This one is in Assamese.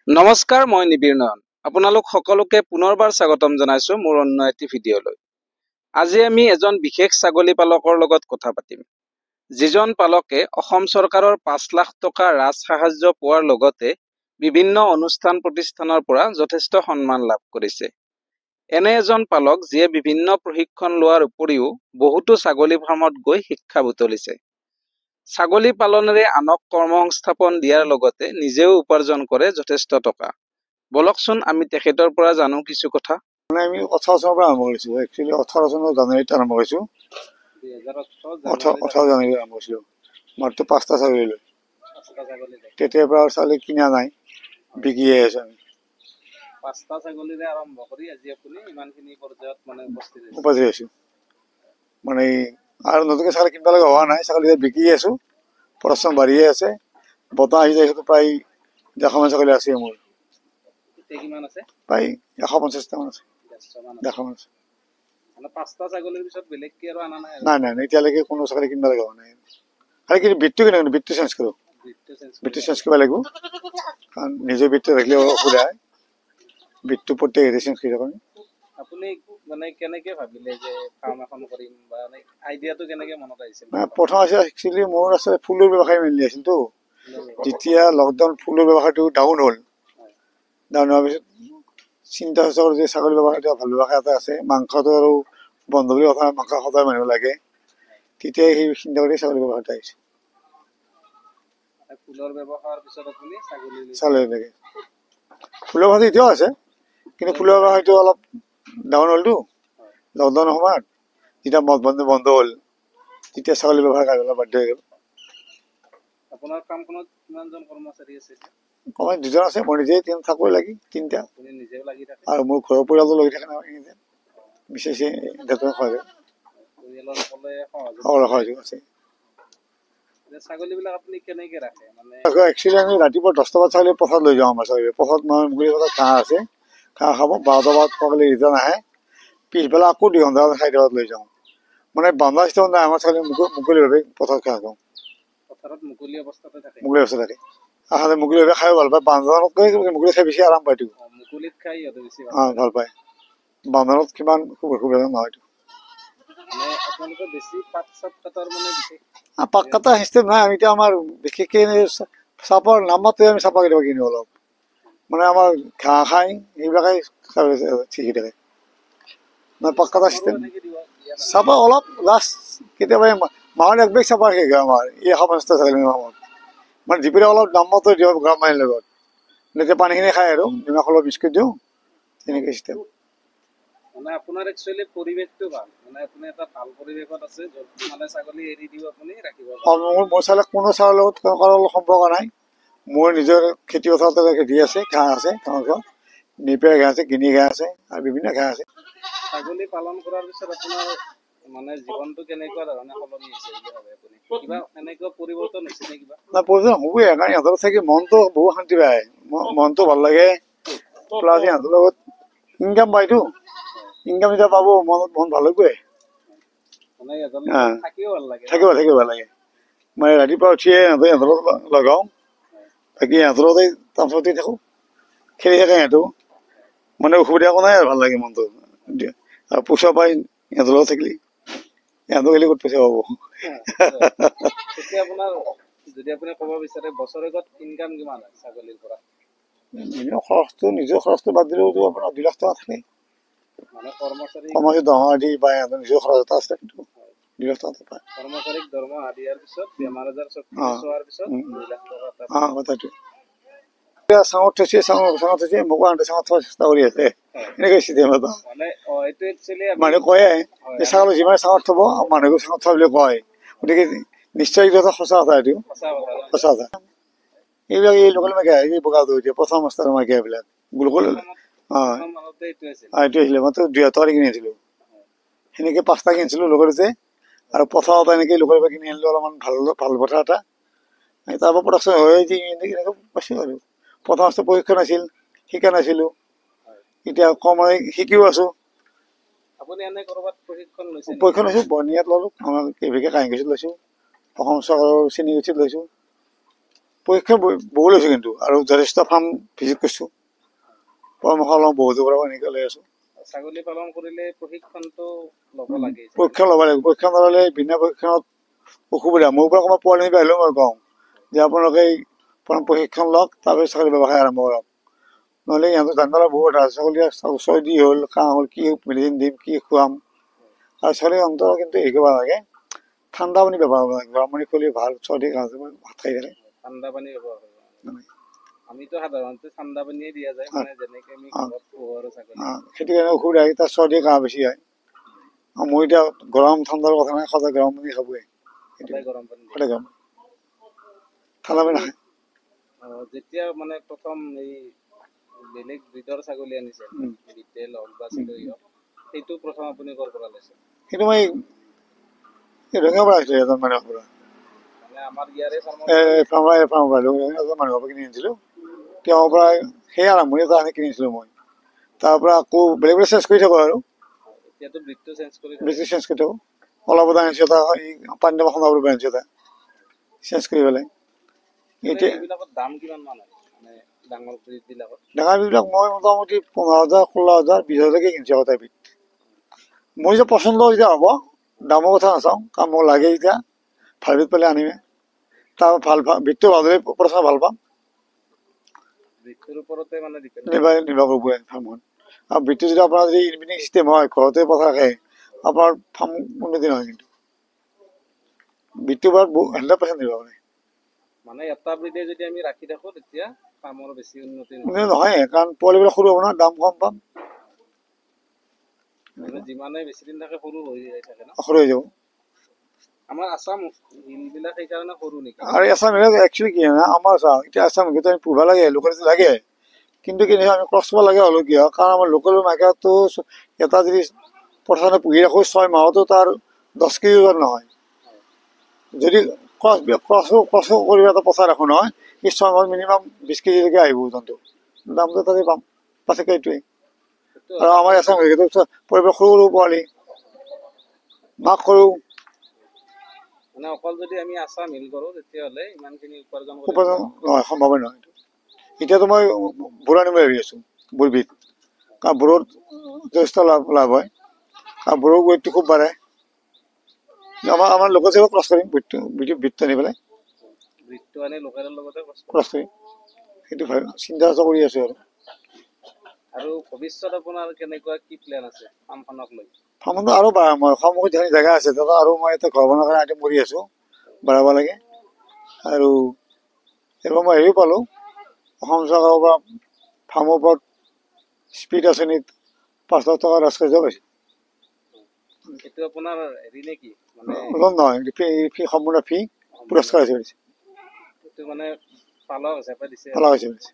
নমস্কাৰ, মই নিবিৰ নয়ন। আপোনালোক সকলোকে পুনৰবাৰ স্বাগতম জনাইছো মোৰ অন্য এটি ভিডিঅ'লৈ। আজি আমি এজন বিশেষ ছাগলী পালকৰ লগত কথা পাতিম, যিজন পালকে অসম চৰকাৰৰ ৫ লাখ টকা ৰাজ সাহায্য পোৱাৰ লগতে বিভিন্ন অনুষ্ঠান প্ৰতিষ্ঠানৰ পৰা যথেষ্ট সন্মান লাভ কৰিছে। এনে এজন পালক যিয়ে বিভিন্ন প্ৰশিক্ষণ লোৱাৰ উপৰিও বহুতো ছাগলী ফাৰ্মত গৈ শিক্ষা বুটলিছে। ছাগলী পালনেৰে আনক কৰ্মসংস্থাপন দিয়াৰ লগতে নিজেও উপাৰ্জন কৰে যথেষ্ট টকা। বলকচোন আমি তেখেতৰ পৰা জানো কিছু কথা। আমি 18 চনৰ পৰা আৰম্ভ কৰিছো। একচুৱেলি 18 চনৰ জানুৱাৰীত আৰম্ভ কৰিছো। 18 জানুৱাৰীত আৰম্ভ কৰিছিলো। মাত্ৰ 5টা ছাগলী লৈ। তেতিয়াৰ পৰা ছাগলী কিনা নাই, বিকিয়ে আছো আমি। 5টা ছাগলীৰে আৰম্ভ কৰি আজি আপুনি ইমানখিনি পৰ্যায়ত উপস্থিত হৈছো। মানে আৰু নতুনকৈ ছাগলী কিনিব লগা হোৱা নাই, ছাগলী বিকি আছো। প্ৰডাকশ্যন বাঢ়িয়ে আছে। বতাহ আহি যায়, প্ৰায় 100মান ছাগলী আছে মোৰ। কিমান আছে? প্ৰায় 150টা মান আছে। 100মান আছে। মানে 5টা ছাগলীৰ পিছত বেলেগ কি আৰু আনা নাই? নাই, এতিয়ালৈকে কোনো ছাগলী কিনিব লগা হোৱা নাই। খালি কিন্তু বিটটো কিনে, বিটটো চেঞ্জ কৰো। বিটটো চেঞ্জ কৰিব লাগিব, কাৰণ নিজৰ বিটটো ৰাখিলে অসুবিধা হয়। বিটটো প্ৰত্যেক হেৰি চেঞ্জ কৰিব কাৰণে। আপুনি মানে কেনেকে ভাবিলে যে ফাৰ্ম এখন কৰিম, বা আইডিয়াটো কেনেকে মনত আহিছিল? প্ৰথম আছে একচুৱেলি মোৰ আচলতে ফুলৰ ব্যৱসায় মেইনলি আছিলতো। যেতিয়া লকডাউন ফুলৰ ব্যৱসায়টো ডাউন হ'ল, ডাউন হোৱাৰ পিছত চিন্তা চৰ্চা যে ছাগলী ব্যৱসায়টো ভাল ব্যৱসায় এটা আছে, মাংসটো আৰু বন্ধ বুলি কথা, মাংস সদায় মাৰিব লাগে। তেতিয়াই সেই চিন্তা কৰি ছাগলী ব্যৱসায়টো আহিছে। ফুলৰ ব্যৱসায়ৰ পিছত আপুনি ছাগলী লাগে। ফুলৰ ব্যৱসায়টো এতিয়াও আছে, কিন্তু ফুলৰ ব্যৱসায়টো অলপ ডাউন হ'লতো লকডাউনৰ সময়ত। যেতিয়া মদ বন্ধ হ'ল, তেতিয়া ছাগলী ব্যৱসায় কৰিবলৈ বাধ্য হৈ গ'ল। আপোনাৰ ফাৰ্মখনত কিমানজন কৰ্মচাৰী আছে? কমাই 2জন আছে, মই নিজে থাকোঁ লাগি 3টা। আপুনি নিজেও লাগি থাকে আৰু মোৰ ঘৰৰ পৰিয়ালটো লাগি থাকে নহয়, বিশেষকৈ পৰিয়ালৰ সকলোৱে সহযোগ আছে। ছাগলীবিলাক আপুনি কেনেকে ৰাখে? মানে একচুৱেলি আমি ৰাতিপুৱা 10টা বজাত ছাগলী পথাৰত লৈ যাওঁ। আমাৰ ছাগলী পথাৰত মই মুকলি পথাৰত ঘাঁহ আছে, ঘাঁহ খাব। 12টা বজাত ছাগলী ৰিটাৰ্ণ আহে, পিছবেলা আকৌ 2 ঘণ্টা 4টা বজাত লৈ যাওঁ। মানে বান্ধা চিষ্টেম নাই, আমাৰ ছাগলী মুকলিভাৱে পথাৰত ঘাঁহ খাওঁ। পথাৰত মুকলি অৱস্থাতে থাকে? মুকলি অৱস্থা থাকে। আহা মুকলিভাৱে খাই ভাল পায়। বান্ধনতকৈ মুকলি খাই বেছি আৰাম পায়তো। মুকলিত খাই সিহঁতে বেছি ভাল পায়। বান্ধনত কিমান খুব অসুবিধা নহয়তো। আপোনালোকে বেছি পাত চাত কাটাৰ মানে বিশেষ পাত কটা চিষ্টেম নাই। আমি এতিয়া আমাৰ বিশেষকৈ চাপৰ নামতে আমি চাপা কেতিয়াবা কিনো অলপ। মানে আমাৰ ঘাঁহ খাই এইবিলাকেই ঠিক হৈ থাকে। মানে পাত কটা চিষ্টেম চাপা অলপ লাষ্ট কেতিয়াবা মাহত 1 বেগ চাপা শেষ হয় আমাৰ এই 150টা ছাগলী মাহত। মানে দুপৰীয়া অলপ নামতো দিওঁ গৰম পানীৰ লগত, তেতিয়া পানীখিনি খাই আৰু নিমখ অলপ বিস্কুট দিওঁ, তেনেকৈ চিষ্টেম। মানে আপোনাৰ একচুৱেলি পৰিৱেশটো ভাল, মানে আপুনি এটা ভাল পৰিৱেশত আছে য'ত মানে ছাগলী এৰি দিও আপুনি ৰাখিব পাৰে। মোৰ ছাগলী কোনো ছাগলীৰ লগত কাৰো সম্পৰ্ক নাই। মোৰ নিজৰ খেতি পথাৰতে খেতি আছে, ঘাঁহ আছে, নেপিয়াৰ ঘাঁহ আছে, গিনি ঘাঁহ আছে, আৰু বিভিন্ন ঘাঁহ আছে। ছাগলী পালন কৰাৰ পিছত আপোনাৰ মানে জীৱনটো কেনেকুৱা ধৰণে সলনি হৈছে বুলি ভাবে আপুনি? কিবা এনেকুৱা পৰিৱৰ্তন হৈছে নে কিবা? না, পৰিৱৰ্তন হ'বই, কাৰণ ইহঁতৰ থাকি মনটো বহুত শান্তি পায়, মনটো ভাল লাগে। প্লাছ ইহঁতৰ লগত ইনকাম পায়তো, ইনকাম যেতিয়া পাব মন ভাল হ'বই। থাকিও ভাল লাগে। মই ৰাতিপুৱা উঠিয়ে ইহঁতৰ লগত লগাওঁ, বাকী ইহঁতৰ লগতে টামচতে থাকোঁ, খেলি থাকে সিহঁতেও। মানে অসুবিধা একো নাই আৰু ভাল লাগে মনটো। আৰু পইচা পাই ইহঁতৰ লগত থাকিলে, ইহঁতক গ'লে ক'ত পইচা পাব। আপোনাৰ যদি আপুনি ক'ব বিচাৰে বছৰেকত ইনকাম কিমান হয় ছাগলীৰ পৰা? নিজৰ খৰচটো বাদ দিলেও আপোনাৰ 2 লাখ টকা থাকে। মানে কৰ্মচাৰী দৰমহা দি বা নিজৰ খৰচ এটা আছে, কিন্তু 2 লাখ টকা পায়। কৰ্মচাৰীক দৰমহা দিয়াৰ পিছত বেমাৰ আজাৰ চব চোৱাৰ পিছত 2 লাখ টকা চাঙত থৈছে, মোকো আনতে চাঙত থোৱাৰ চেষ্টা কৰি আছে। এনেকৈ চিষ্টেম এটা মানুহে কয়ে যে ছাগলী যিমানে চাঙত থ'ব মানুহকো চাঙত থোৱা বুলি কয়। গতিকে নিশ্চয় এইটো এটা সঁচা কথা, এইটো সঁচা কথা। এইবিলাক এই লোকেল মাইকী এই বগাটো এতিয়া প্ৰথম অৱস্থাৰ মাইকী এইবিলাক লোকেল। এইটো আহিলে মই 2,000 টকা কিনি আনিছিলোঁ। সেনেকৈ 5টা কিনিছিলোঁ লোকেলতে, আৰু প্ৰথমতে এনেকৈ লোকেল পৰা কিনি আনিলোঁ অলপমান ভাল কথা এটা। তাৰ পৰা প্ৰডাকশ্যন হৈ এনেকৈ পাইছোঁ আৰু। প্ৰথম প্ৰশিক্ষণ আছিল, শিকা নাছিলোঁ, এতিয়া কমাই শিকিও আছোঁ। প্ৰশিক্ষণ লৈছোঁ, বৰ্ণিয়াত ল'লোঁ, আমাৰ কেভিকে কাহিংগুচিত লৈছোঁ, অসম চৰকাৰৰ চেনিগুচিত লৈছোঁ। প্ৰশিক্ষণ বহু লৈছোঁ কিন্তু আৰু যথেষ্ট ফাৰ্ম ভিজিট কৰিছোঁ, পৰামৰ্শ লওঁ বহুতৰ পৰা এনেকৈ লৈ আছোঁ। ছাগলী পালন কৰিলে প্ৰশিক্ষণটো ল'ব লাগে। প্ৰশিক্ষণ ল'ব লাগিব, প্ৰশিক্ষণ নল'লে বিনা প্ৰশিক্ষণত অসুবিধা। মোৰ পৰা অকণমান পোৱালি আহিলেও মই কওঁ যে আপোনালোকে এই প্ৰশিক্ষণ লওক, তাৰপিছত ছাগলী ব্যৱসায় আৰম্ভ কৰক। নহ'লে ইহঁতৰ জানিব লগা বহুত আছে। ছাগলী চৰ্দি হ'ল, কাহ হ'ল, কি মেডিচিন দিম, কি খুৱাম। আৰু ছাগলী অন্তত কিন্তু হেৰি কৰিব নালাগে, ঠাণ্ডা পানী ব্যৱহাৰ কৰিব লাগে। গৰম পানী খুলি ভাল, চৰ্দি কাহ ভাত খাই থাকে। ঠাণ্ডা পানী ব্যৱহাৰ কৰিব লাগে। আমিতো সাধাৰণতে ঠাণ্ডা পানীয়ে দিয়া যায়, মানে যেনেকে আমি ঘৰত পোহোঁ আৰু ছাগলী। সেইটো কাৰণে অসুবিধা, তাৰ চৰ্দি কাহ বেছি হয়। মই এতিয়া গৰম ঠাণ্ডাৰ কথা নাই, সদায় গৰম পানী খাবই। সদায় গৰম পানী সদায় গৰম, ঠাণ্ডা পানী নাখায়। যেতিয়া মানে প্ৰথম এই বেলেগ ব্ৰিডৰ ছাগলী আনিছে, বিটেল হওক বা চিলৰি হওক, সেইটো প্ৰথম আপুনি ক'ৰ পৰা লৈছে? সেইটো মই ৰঙিয়াৰ পৰা আনিছিলোঁ, এজন মানুহৰ পৰা। মানে আমাৰ ইয়াৰে ফাৰ্মৰ পৰা এজন মানুহৰ পৰা কিনি আনিছিলোঁ। তেওঁৰ পৰা সেই আৰম্ভণিৰ পৰা আনি কিনিছিলোঁ মই। তাৰ পৰা আকৌ বেলেগ বেলেগ চেঞ্জ কৰি থাকোঁ আৰু। এতিয়াতো ব্ৰিডটো চেঞ্জ কৰি থাকোঁ। অলপ এটা আনিছোঁ, এটা পাঞ্জাৱ সোণাপুৰৰ পৰা আনিছোঁ, এটা চেঞ্জ কৰি পেলাই। এতিয়া এইবিলাকৰ দাম কিমান মান হয়, মানে ডাঙৰ ব্ৰিডবিলাকৰ? ডাঙৰ ব্ৰিডবিলাক মই মোটামুটি 15,000, 16,000, 20,000লৈকে কিনিছোঁ এটা ব্ৰিড। মোৰ যে পচন্দ যেতিয়া হ'ব, দামৰ কথা নাচাওঁ, কাৰণ মোক লাগে যেতিয়া ভাল ব্ৰিড পালে আনিমে। তাৰ ভাল ব্ৰিডটো ভাল হ'লে প্ৰথমে ভাল পাম। ব্ৰিডটোৰ ওপৰতে মানে নিৰ্ভৰ কৰিব ফাৰ্মখন। আৰু ব্ৰিডটো যদি আপোনাৰ যদি ইনব্ৰিডিং চিষ্টেম হয়, ঘৰতে পঠা ৰাখে, আপোনাৰ ফাৰ্ম উন্নতি নহয়। কিন্তু ব্ৰিডটোৰ ওপৰত 100% নিৰ্ভৰ কৰে। মানে এটা ব্ৰিডে যদি আমি ৰাখি থাকোঁ, তেতিয়া ফাৰ্মৰ বেছি উন্নতি নহয়, কাৰণ পোৱালিবিলাক সৰু হ'ব ন, দাম কম পাম। যিমানে বেছি দিন থাকে, সৰু হৈ থাকে ন? সৰু হৈ যাব। আমাৰ আছাম হিলবিলাক সেইকাৰণে সৰু নেকি? আৰু আছাম হিলত একচুৱেলি কি হয়, আমাৰ চাওঁ এতিয়া আছাম হিলটো আমি পুহিব লাগে, লোকেলিটি লাগে, কিন্তু কি আমি কষ্ট কৰিব লাগে হ'লেও কি হয়, কাৰণ আমাৰ লোকেল মাৰ্কেটটো এটা যদি প্ৰথমতে পুহি ৰাখোঁ, 6 মাহতো তাৰ 10 কেজি ওজন নহয়। যদি ক্ৰছ কৰি এটা পচাই ৰাখোঁ নহয়, সেই 6 মাহত মিনিমাম 20 কেজিলৈকে আহিব ওজনটো। দামটো তাতে পাম, পাৰ্থক্য এইটোৱেই। আৰু আমাৰ আছাম হিলটো পৰিৱেশ সৰু সৰু পোৱালি, মাক সৰু। মানে অকল যদি আমি আছাম হিল কৰোঁ, তেতিয়াহ'লে ইমানখিনি উপাৰ্জন নহয়, সম্ভৱেই নহয়। এতিয়াতো মই বুঢ়া আনিম বুলি ভাবি আছোঁ, বুঢ় ব্ৰিড, কাৰণ বুঢ়ত যথেষ্ট লাভ হয়, আৰু বুঢ়ৰ ৱেটটো খুব বাঢ়ে। আমাৰ লোকেল হিচাপত ক্ৰছ কৰিম, ব্ৰিডটো আনি পেলাই। ব্ৰিডটো আনি লোকেলৰ লগতে ক্ৰছ কৰিম, সেইটো চিন্তা কৰি আছোঁ আৰু। আৰু ভৱিষ্যত আপোনাৰ কেনেকুৱা, কি প্লেন আছে ফাৰ্মখনক লৈ? ফাৰ্মখনটো আৰু বাঢ়াম মই, সন্মুখত যিখিনি জেগা আছে তাতে আৰু মই এতিয়া ঘৰ বনোৱাৰ কাৰণে আইটেম কৰি আছোঁ, বাঢ়াব লাগে। আৰু এইবাৰ মই হেৰিও পালোঁ, অসম চৰকাৰৰ পৰা ফাৰ্মৰ ওপৰত স্পীড আঁচনিত 5 লাখ টকা ৰাজসাহায্য পাইছোঁ। সেইটো আপোনাৰ হেৰি নেকি? লোন নহয়, সম্পূৰ্ণ ফ্ৰী, পুৰস্কাৰ হিচাপে দিছে। সেইটো মানে পালক হিচাপে দিছে। পালক হিচাপে দিছে।